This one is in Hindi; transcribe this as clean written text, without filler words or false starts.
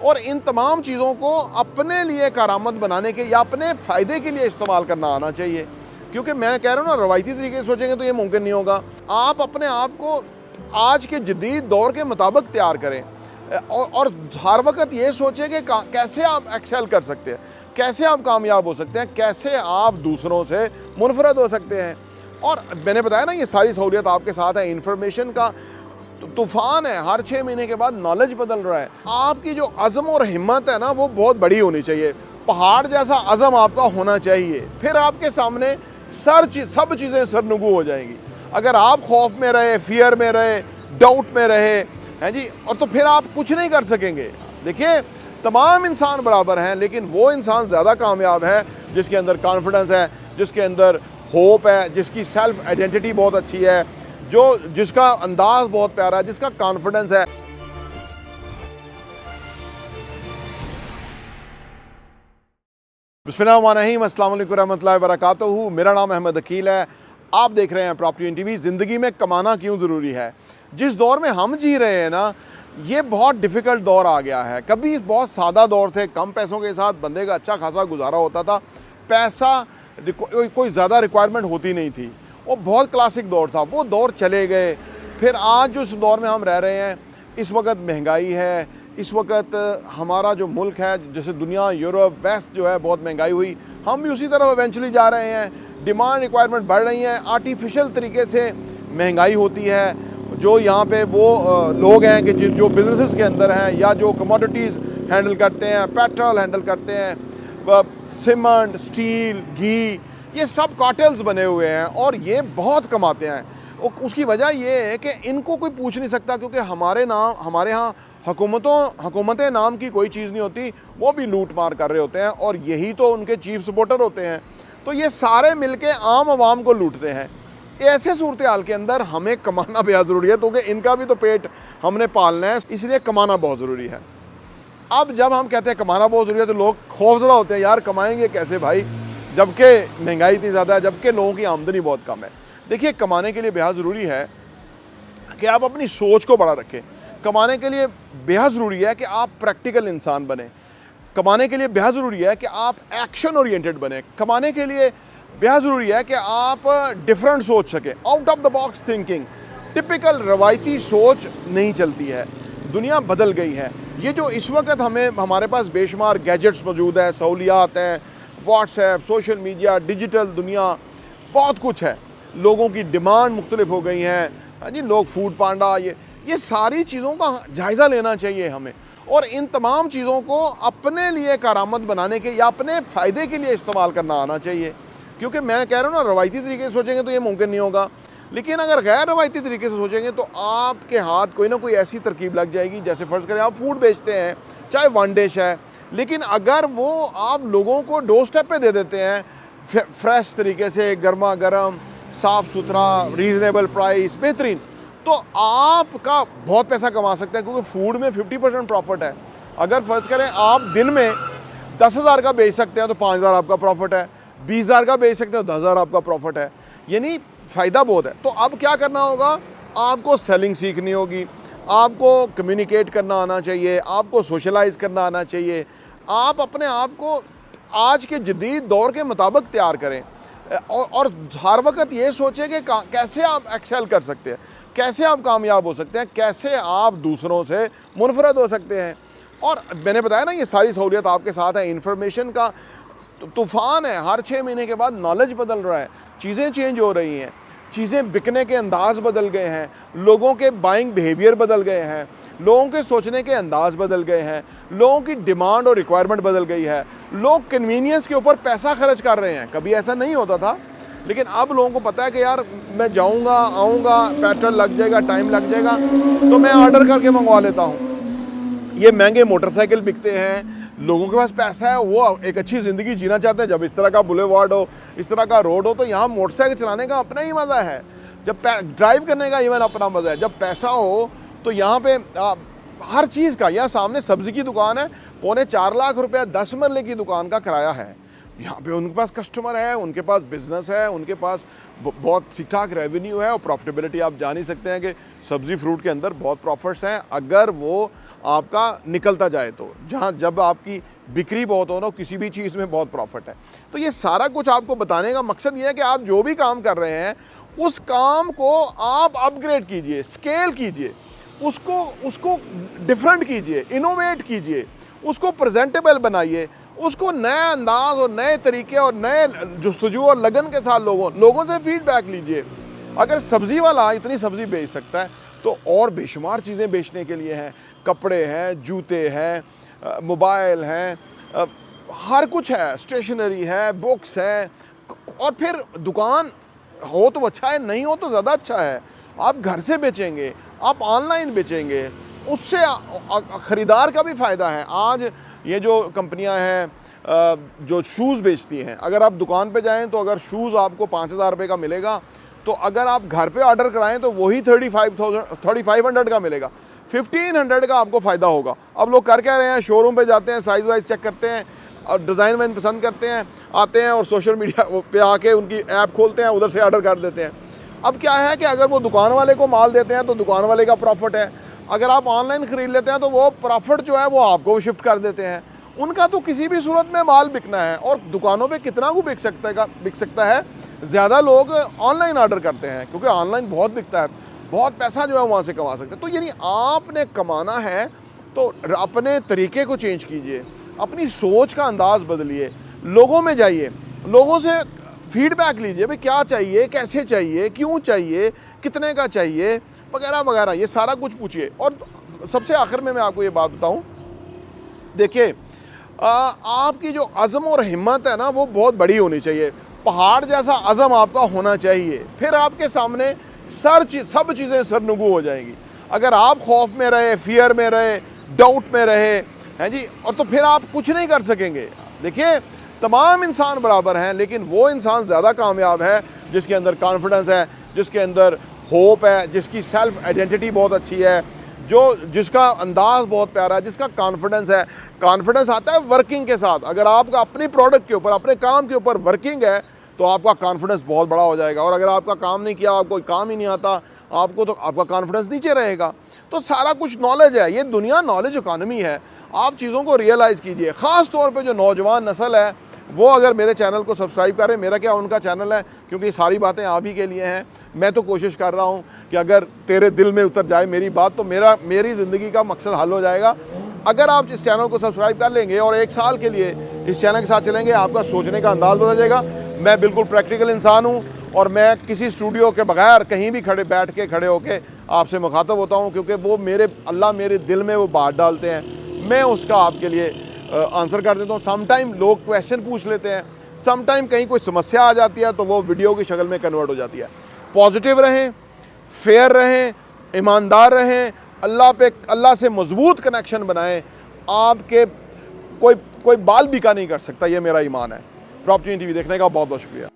और इन तमाम चीज़ों को अपने लिए कारामद बनाने के या अपने फ़ायदे के लिए इस्तेमाल करना आना चाहिए। क्योंकि मैं कह रहा हूँ ना, रवायती तरीके से सोचेंगे तो ये मुमकिन नहीं होगा। आप अपने आप को आज के जदीद दौर के मुताबिक तैयार करें और हर वक्त ये सोचें कि कैसे आप एक्सेल कर सकते हैं, कैसे आप कामयाब हो सकते हैं, कैसे आप दूसरों से मुनफरद हो सकते हैं। और मैंने बताया ना, ये सारी सहूलियत आपके साथ है। इंफॉर्मेशन का तूफ़ान है, हर 6 महीने के बाद नॉलेज बदल रहा है। आपकी जो अज़म और हिम्मत है ना, वो बहुत बड़ी होनी चाहिए। पहाड़ जैसा अज़म आपका होना चाहिए, फिर आपके सामने सब चीज़ें सरनगू हो जाएंगी। अगर आप खौफ में रहे, फियर में रहे, डाउट में रहे हैं जी, और तो फिर आप कुछ नहीं कर सकेंगे। देखिए, तमाम इंसान बराबर हैं, लेकिन वो इंसान ज़्यादा कामयाब है जिसके अंदर कॉन्फिडेंस है, जिसके अंदर होप है, जिसकी सेल्फ आइडेंटिटी बहुत अच्छी है, जिसका अंदाज बहुत प्यारा है, जिसका कॉन्फिडेंस है। बिस्मिल्लाहिर्रहमानिर्रहीम, अस्सलाम वालेकुम रहमतुल्लाहि व बरकातुहू। मेरा नाम अहमद अकील है। आप देख रहे हैं प्रॉपर्टी टीवी। ज़िंदगी में कमाना क्यों ज़रूरी है। जिस दौर में हम जी रहे हैं ना, ये बहुत डिफ़िकल्ट दौर आ गया है। कभी बहुत सादा दौर थे, कम पैसों के साथ बंदे का अच्छा खासा गुजारा होता था, पैसा कोई ज़्यादा रिक्वायरमेंट होती नहीं थी, वो बहुत क्लासिक दौर था। वो दौर चले गए। फिर आज जो इस दौर में हम रह रहे हैं, इस वक्त महंगाई है, इस वक्त हमारा जो मुल्क है, जैसे दुनिया, यूरोप, वेस्ट जो है, बहुत महंगाई हुई, हम भी उसी तरफ इवेंचुअली जा रहे हैं। डिमांड रिक्वायरमेंट बढ़ रही हैं, आर्टिफिशियल तरीके से महंगाई होती है। जो यहाँ पे वो लोग हैं कि जो बिजनेसेस के अंदर हैं या जो कमोडिटीज़ हैंडल करते हैं, पेट्रोल हैंडल करते हैं, सीमेंट, स्टील, घी, ये सब कार्टेल्स बने हुए हैं और ये बहुत कमाते हैं। उसकी वजह ये है कि इनको कोई पूछ नहीं सकता, क्योंकि हमारे यहाँ हुकूमतें नाम की कोई चीज़ नहीं होती, वो भी लूट मार कर रहे होते हैं और यही तो उनके चीफ सपोर्टर होते हैं। तो ये सारे मिलके आम आवाम को लूटते हैं। ऐसे सूरत हाल के अंदर हमें कमाना बेहद ज़रूरी है, क्योंकि इनका भी तो पेट हमने पालना है, इसलिए कमाना बहुत ज़रूरी है। अब जब हम कहते हैं कमाना बहुत ज़रूरी है, तो लोग खौफज़दा होते हैं, यार कमाएंगे कैसे भाई, जबकि महंगाई इतनी ज़्यादा है, जबकि लोगों की आमदनी बहुत कम है। देखिए, कमाने के लिए बेहद ज़रूरी है कि आप अपनी सोच को बड़ा रखें। कमाने के लिए बेहद ज़रूरी है कि आप प्रैक्टिकल इंसान बने। कमाने के लिए बेहद ज़रूरी है कि आप एक्शन ओरिएंटेड बने। कमाने के लिए बेहद ज़रूरी है कि आप डिफरेंट सोच सकें, out of the box thinking. Typical रवायती सोच नहीं चलती है, दुनिया बदल गई है। ये जो इस वक्त हमारे पास बेशुमार गैजेट्स मौजूद है, सहूलियात हैं, व्हाट्सएप, सोशल मीडिया, डिजिटल दुनिया, बहुत कुछ है। लोगों की डिमांड मुख्तलिफ हो गई हैं। हाँ जी, लोग फूड पांडा, ये सारी चीज़ों का जायज़ा लेना चाहिए हमें, और इन तमाम चीज़ों को अपने लिए कारामद बनाने के या अपने फ़ायदे के लिए इस्तेमाल करना आना चाहिए। क्योंकि मैं कह रहा हूँ ना, रवायती तरीके से सोचेंगे तो ये मुमकिन नहीं होगा, लेकिन अगर गैर रवायती तरीके से सोचेंगे तो आपके हाथ कोई ना कोई ऐसी तरकीब लग जाएगी। जैसे फ़र्ज़ करें आप फूड बेचते हैं, चाहे वन डिश है, लेकिन अगर वो आप लोगों को डोर स्टेप पे दे देते हैं, फ्रेश तरीके से, गर्मा गर्म, साफ़ सुथरा, रीज़नेबल प्राइस, बेहतरीन, तो आपका बहुत पैसा कमा सकते हैं। क्योंकि फूड में 50% प्रॉफिट है। अगर फ़र्ज़ करें आप दिन में 10,000 का बेच सकते हैं तो 5,000 आपका प्रॉफिट है, 20,000 का बेच सकते हैं तो 10,000 आपका प्रॉफिट है, यानी फ़ायदा बहुत है। तो अब क्या करना होगा, आपको सेलिंग सीखनी होगी, आपको कम्युनिकेट करना आना चाहिए, आपको सोशलाइज़ करना आना चाहिए। आप अपने आप को आज के जदीद दौर के मुताबिक तैयार करें और हर वक्त ये सोचें कि कैसे आप एक्सेल कर सकते हैं, कैसे आप कामयाब हो सकते हैं, कैसे आप दूसरों से मुनफरद हो सकते हैं। और मैंने बताया ना, ये सारी सहूलियत आपके साथ है। इंफॉर्मेशन का तूफ़ान है, हर 6 महीने के बाद नॉलेज बदल रहा है, चीज़ें चेंज हो रही हैं, चीज़ें बिकने के अंदाज़ बदल गए हैं, लोगों के बाइंग बिहेवियर बदल गए हैं, लोगों के सोचने के अंदाज़ बदल गए हैं, लोगों की डिमांड और रिक्वायरमेंट बदल गई है। लोग कन्वीनियंस के ऊपर पैसा खर्च कर रहे हैं। कभी ऐसा नहीं होता था, लेकिन अब लोगों को पता है कि यार मैं जाऊंगा, आऊँगा, पेट्रोल लग जाएगा, टाइम लग जाएगा, तो मैं ऑर्डर करके मंगवा लेता हूँ। ये महंगे मोटरसाइकिल बिकते हैं, लोगों के पास पैसा है, वो एक अच्छी ज़िंदगी जीना चाहते हैं। जब इस तरह का बुलेवार्ड हो, इस तरह का रोड हो, तो यहाँ मोटरसाइकिल चलाने का अपना ही मज़ा है, जब ड्राइव करने का इवन अपना मज़ा है। जब पैसा हो तो यहाँ पे हर चीज़ का, यहाँ सामने सब्ज़ी की दुकान है, 4.25 लाख रुपया 10 मरले की दुकान का किराया है। यहाँ पे उनके पास कस्टमर है, उनके पास बिजनेस है, उनके पास बहुत ठीक ठाक रेवेन्यू है और प्रॉफिटेबिलिटी आप जान ही सकते हैं कि सब्ज़ी फ्रूट के अंदर बहुत प्रॉफिट्स हैं अगर वो आपका निकलता जाए तो। जहाँ जब आपकी बिक्री बहुत हो ना, किसी भी चीज़ में बहुत प्रॉफिट है। तो ये सारा कुछ आपको बताने का मकसद ये है कि आप जो भी काम कर रहे हैं उस काम को आप अपग्रेड कीजिए, स्केल कीजिए, उसको डिफरेंट कीजिए, इनोवेट कीजिए, उसको प्रेजेंटेबल बनाइए, उसको नए अंदाज और नए तरीके और नए जुस्तजू और लगन के साथ लोगों से फीडबैक लीजिए। अगर सब्ज़ी वाला इतनी सब्ज़ी बेच सकता है तो और बेशुमार चीज़ें बेचने के लिए हैं, कपड़े हैं, जूते हैं, मोबाइल हैं, हर कुछ है, स्टेशनरी है, बुक्स है। और फिर दुकान हो तो अच्छा है, नहीं हो तो ज़्यादा अच्छा है। आप घर से बेचेंगे, आप ऑनलाइन बेचेंगे, उससे ख़रीदार का भी फ़ायदा है। आज ये जो कंपनियां हैं जो शूज़ बेचती हैं, अगर आप दुकान पे जाएं तो अगर शूज़ आपको 5,000 रुपये का मिलेगा तो अगर आप घर पे ऑर्डर कराएं तो वही 3500 का मिलेगा, 1500 का आपको फ़ायदा होगा। अब लोग कर क्या रहे हैं, शोरूम पे जाते हैं, साइज़ वाइज चेक करते हैं और डिज़ाइन वाइन पसंद करते हैं, आते हैं और सोशल मीडिया पे आके उनकी ऐप खोलते हैं, उधर से ऑर्डर कर देते हैं। अब क्या है कि अगर वो दुकान वाले को माल देते हैं तो दुकान वाले का प्रॉफिट है, अगर आप ऑनलाइन ख़रीद लेते हैं तो वो प्रॉफिट जो है वो आपको शिफ्ट कर देते हैं। उनका तो किसी भी सूरत में माल बिकना है और दुकानों पे कितना को बिक सकता है। ज़्यादा लोग ऑनलाइन ऑर्डर करते हैं क्योंकि ऑनलाइन बहुत बिकता है, बहुत पैसा जो है वहाँ से कमा सकते हैं। तो यानी आपने कमाना है तो अपने तरीके को चेंज कीजिए, अपनी सोच का अंदाज़ बदलिए, लोगों में जाइए, लोगों से फीडबैक लीजिए, भाई क्या चाहिए, कैसे चाहिए, क्यों चाहिए, कितने का चाहिए, वगैरह वगैरह, ये सारा कुछ पूछिए। और सबसे आखिर में मैं आपको ये बात बताऊं, देखिए आपकी जो अज़म और हिम्मत है ना वो बहुत बड़ी होनी चाहिए। पहाड़ जैसा अज़म आपका होना चाहिए, फिर आपके सामने सब चीज़ें सरनगू हो जाएंगी। अगर आप खौफ में रहे, फियर में रहे, डाउट में रहे हैं जी, और तो फिर आप कुछ नहीं कर सकेंगे। देखिए तमाम इंसान बराबर हैं, लेकिन वो इंसान ज़्यादा कामयाब है जिसके अंदर कॉन्फिडेंस है, जिसके अंदर होप है, जिसकी सेल्फ आइडेंटिटी बहुत अच्छी है, जिसका अंदाज़ बहुत प्यारा है, जिसका कॉन्फिडेंस है। कॉन्फिडेंस आता है वर्किंग के साथ। अगर आपका अपनी प्रोडक्ट के ऊपर, अपने काम के ऊपर वर्किंग है तो आपका कॉन्फिडेंस बहुत बड़ा हो जाएगा। और अगर आपका काम नहीं किया, आपको काम ही नहीं आता आपको, तो आपका कॉन्फिडेंस नीचे रहेगा। तो सारा कुछ नॉलेज है, ये दुनिया नॉलेज इकॉनमी है। आप चीज़ों को रियलाइज़ कीजिए। ख़ास तौर पे जो नौजवान नस्ल है वो अगर मेरे चैनल को सब्सक्राइब करें, मेरा क्या उनका चैनल है, क्योंकि ये सारी बातें आप ही के लिए हैं। मैं तो कोशिश कर रहा हूँ कि अगर तेरे दिल में उतर जाए मेरी बात तो मेरी ज़िंदगी का मकसद हल हो जाएगा। अगर आप इस चैनल को सब्सक्राइब कर लेंगे और 1 साल के लिए इस चैनल के साथ चलेंगे, आपका सोचने का अंदाज़ बदल जाएगा। मैं बिल्कुल प्रैक्टिकल इंसान हूँ और मैं किसी स्टूडियो के बगैर कहीं भी खड़े होकर आपसे मुखातब होता हूँ, क्योंकि वो अल्लाह मेरे दिल में वो बात डालते हैं, मैं उसका आपके लिए आंसर कर देता हूँ। समटाइम लोग क्वेश्चन पूछ लेते हैं, समटाइम कहीं कोई समस्या आ जाती है तो वो वीडियो की शक्ल में कन्वर्ट हो जाती है। पॉजिटिव रहें, फेयर रहें, ईमानदार रहें, अल्लाह से मजबूत कनेक्शन बनाएं। आपके कोई बाल बिका नहीं कर सकता, ये मेरा ईमान है। प्रॉपर्टी टीवी देखने का बहुत बहुत शुक्रिया।